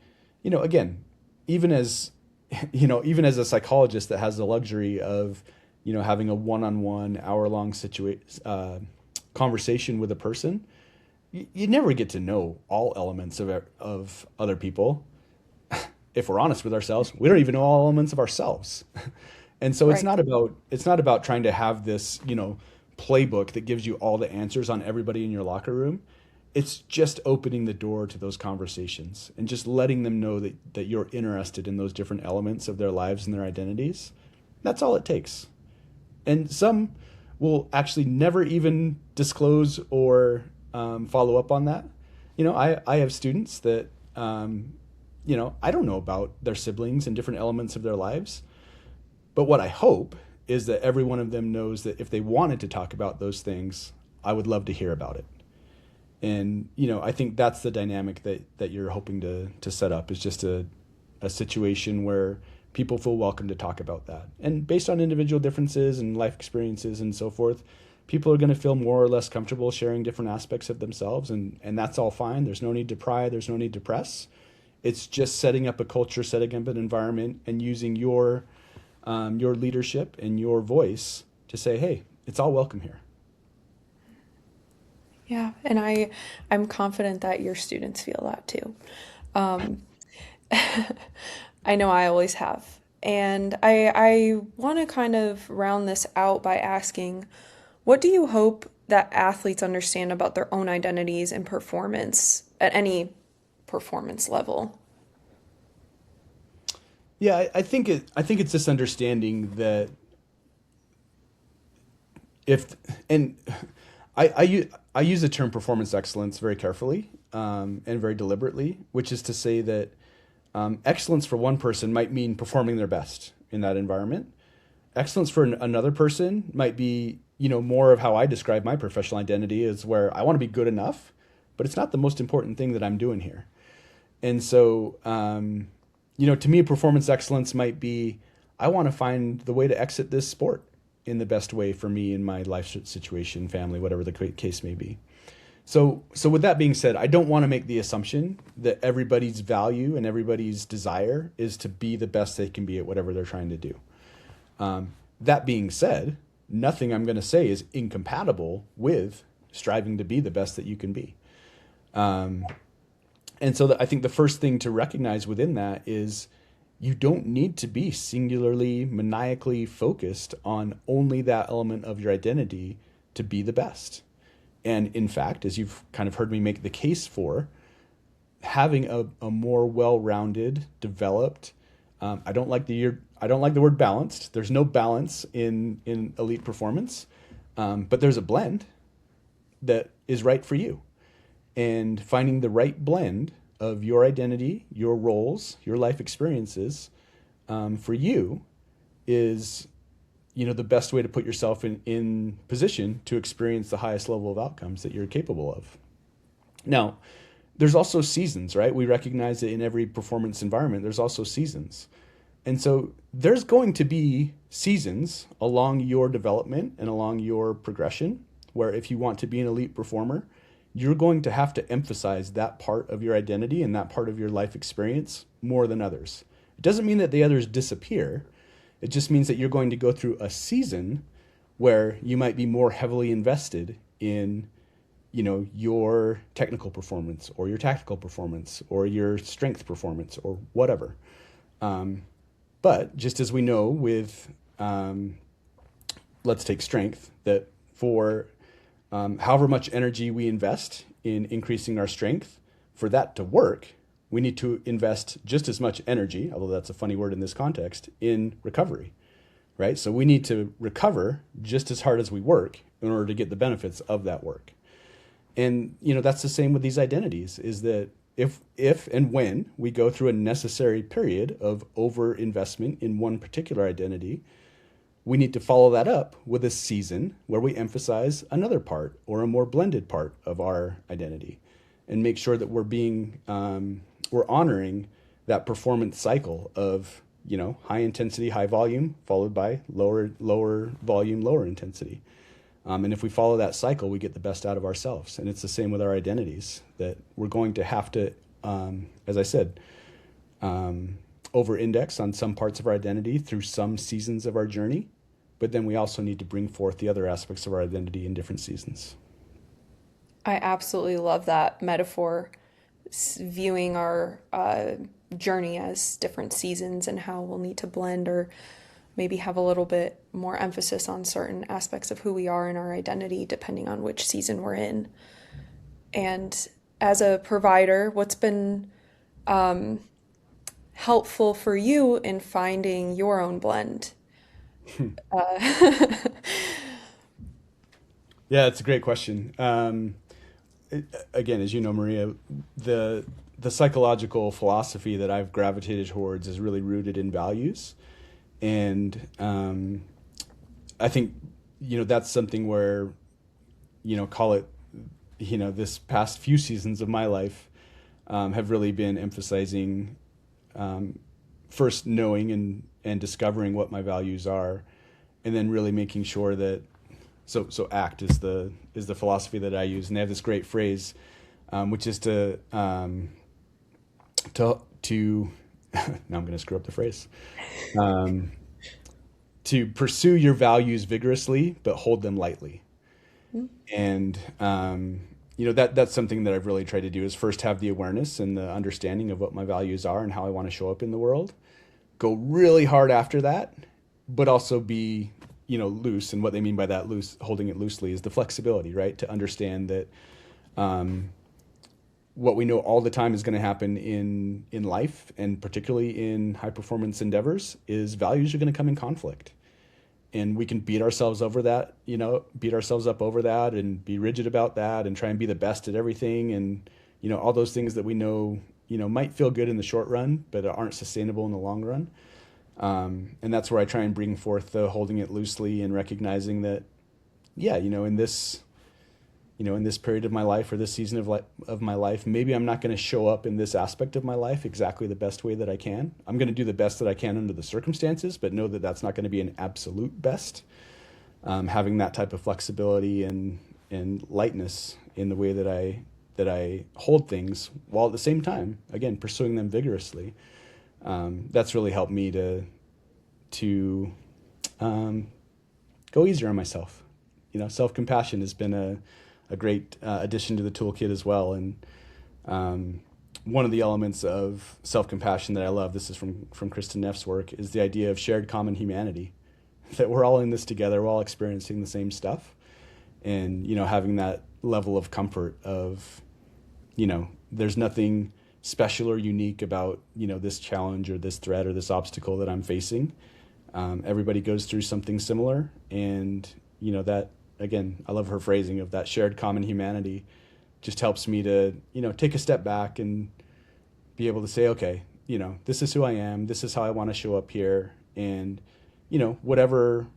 again, even as a psychologist that has the luxury of, having a one-on-one hour-long conversation with a person, you never get to know all elements of other people. If we're honest with ourselves, we don't even know all elements of ourselves. And so it's Right. not about trying to have this, playbook that gives you all the answers on everybody in your locker room. It's just opening the door to those conversations and just letting them know that you're interested in those different elements of their lives and their identities. That's all it takes. And some will actually never even disclose or follow up on that. I have students that, I don't know about their siblings and different elements of their lives. But what I hope is that every one of them knows that if they wanted to talk about those things, I would love to hear about it. And, I think that's the dynamic that you're hoping to set up, is just a situation where people feel welcome to talk about that. And based on individual differences and life experiences and so forth, people are going to feel more or less comfortable sharing different aspects of themselves. And that's all fine. There's no need to pry. There's no need to press. It's just setting up a culture, setting up an environment, and using your leadership and your voice to say, hey, it's all welcome here. Yeah, and I'm confident that your students feel that too. Um, I know I always have. And I want to kind of round this out by asking, what do you hope that athletes understand about their own identities and performance at any performance level? Yeah, I think it's this understanding that if and I use the term performance excellence very carefully and very deliberately, which is to say that excellence for one person might mean performing their best in that environment. Excellence for another person might be, more of how I describe my professional identity, is where I want to be good enough, but it's not the most important thing that I'm doing here. And so, to me, performance excellence might be, I want to find the way to exit this sport in the best way for me in my life situation, family, whatever the case may be. So with that being said, I don't want to make the assumption that everybody's value and everybody's desire is to be the best they can be at whatever they're trying to do. That being said, nothing I'm going to say is incompatible with striving to be the best that you can be. And so I think the first thing to recognize within that is you don't need to be singularly, maniacally focused on only that element of your identity to be the best. And in fact, as you've kind of heard me make the case for, having a more well-rounded, developed, I don't like the word balanced. There's no balance in elite performance, but there's a blend that is right for you. And finding the right blend of your identity, your roles, your life experiences for you is, the best way to put yourself in position to experience the highest level of outcomes that you're capable of. Now, there's also seasons, right? We recognize that in every performance environment, there's also seasons. And so there's going to be seasons along your development and along your progression where if you want to be an elite performer, you're going to have to emphasize that part of your identity and that part of your life experience more than others. It doesn't mean that the others disappear. It just means that you're going to go through a season where you might be more heavily invested in, your technical performance or your tactical performance or your strength performance or whatever. But just as we know with, let's take strength, that for however much energy we invest in increasing our strength, for that to work, we need to invest just as much energy, although that's a funny word in this context, in recovery, right? So we need to recover just as hard as we work in order to get the benefits of that work. And, that's the same with these identities, is that if and when we go through a necessary period of over-investment in one particular identity, we need to follow that up with a season where we emphasize another part or a more blended part of our identity, and make sure that we're honoring that performance cycle of, high intensity, high volume, followed by lower volume, lower intensity. And if we follow that cycle, we get the best out of ourselves. And it's the same with our identities, that we're going to have to, as I said, over-index on some parts of our identity through some seasons of our journey. But then we also need to bring forth the other aspects of our identity in different seasons. I absolutely love that metaphor, viewing our journey as different seasons and how we'll need to blend or maybe have a little bit more emphasis on certain aspects of who we are in our identity depending on which season we're in. And as a provider, what's been helpful for you in finding your own blend? Yeah, it's a great question. Again, as you know, Maria, the psychological philosophy that I've gravitated towards is really rooted in values. And I think, that's something where, call it, this past few seasons of my life have really been emphasizing first knowing and discovering what my values are, and then really making sure that so ACT is the philosophy that I use, and they have this great phrase, which is to now I'm going to screw up the phrase, to pursue your values vigorously but hold them lightly. And that's something that I've really tried to do, is first have the awareness and the understanding of what my values are and how I want to show up in the world, go really hard after that, but also be loose. And what they mean by that, loose, holding it loosely, is the flexibility, right? To understand that what we know all the time is going to happen in life, and particularly in high performance endeavors, is values are going to come in conflict. And we can beat ourselves up over that and be rigid about that and try and be the best at everything. And, all those things that we know, might feel good in the short run, but aren't sustainable in the long run. And that's where I try and bring forth the holding it loosely and recognizing that, in this period of my life or this season of my life, maybe I'm not going to show up in this aspect of my life exactly the best way that I can. I'm going to do the best that I can under the circumstances, but know that that's not going to be an absolute best. Having that type of flexibility and lightness in the way that I hold things, while at the same time, again, pursuing them vigorously. That's really helped me to go easier on myself. Self-compassion has been a great addition to the toolkit as well. And one of the elements of self-compassion that I love, this is from Kristen Neff's work, is the idea of shared common humanity, that we're all in this together, we're all experiencing the same stuff. And, having that level of comfort of, there's nothing special or unique about, this challenge or this threat or this obstacle that I'm facing. Everybody goes through something similar. And, that, again, I love her phrasing of that shared common humanity, just helps me to, take a step back and be able to say, okay, this is who I am. This is how I want to show up here. And, whatever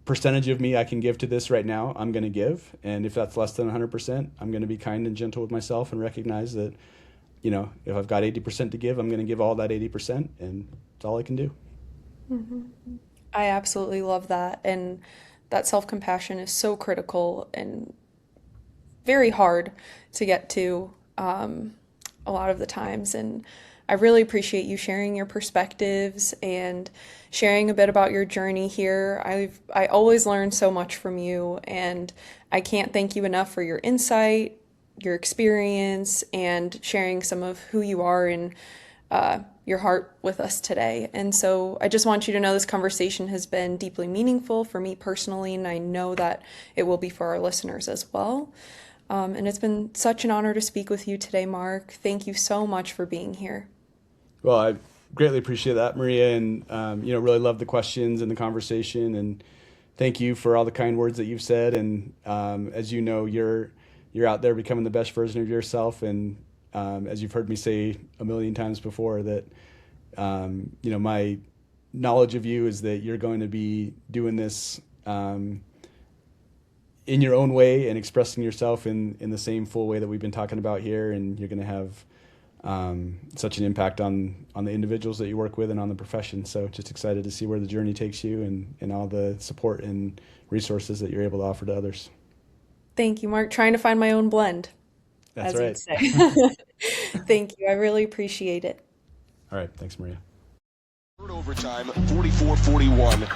percentage of me I can give to this right now, I'm going to give. And if that's less than 100%, I'm going to be kind and gentle with myself and recognize that, if I've got 80% to give, I'm going to give all that 80%, and it's all I can do. Mm-hmm. I absolutely love that. And that self-compassion is so critical and very hard to get to a lot of the times. And I really appreciate you sharing your perspectives and sharing a bit about your journey here. I always learn so much from you, and I can't thank you enough for your insight, your experience, and sharing some of who you are in your heart with us today. And so I just want you to know this conversation has been deeply meaningful for me personally, and I know that it will be for our listeners as well. And it's been such an honor to speak with you today, Mark. Thank you so much for being here. Well, I greatly appreciate that, Maria, and really love the questions and the conversation, and thank you for all the kind words that you've said. And as you know, you're out there becoming the best version of yourself, and as you've heard me say a million times before, that my knowledge of you is that you're going to be doing this in your own way and expressing yourself in the same full way that we've been talking about here, and you're going to have such an impact on the individuals that you work with and on the profession. So just excited to see where the journey takes you, and all the support and resources that you're able to offer to others. Thank you, Mark. Trying to find my own blend. That's as right. You'd say. Thank you. I really appreciate it. All right. Thanks, Maria. Third overtime, 44-41,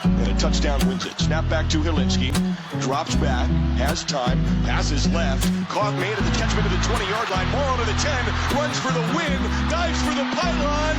and a touchdown wins it. Snap back to Helinski, drops back, has time, passes left, caught, made at the catchment to the 20-yard line, Morrow to the 10, runs for the win, dives for the pylon,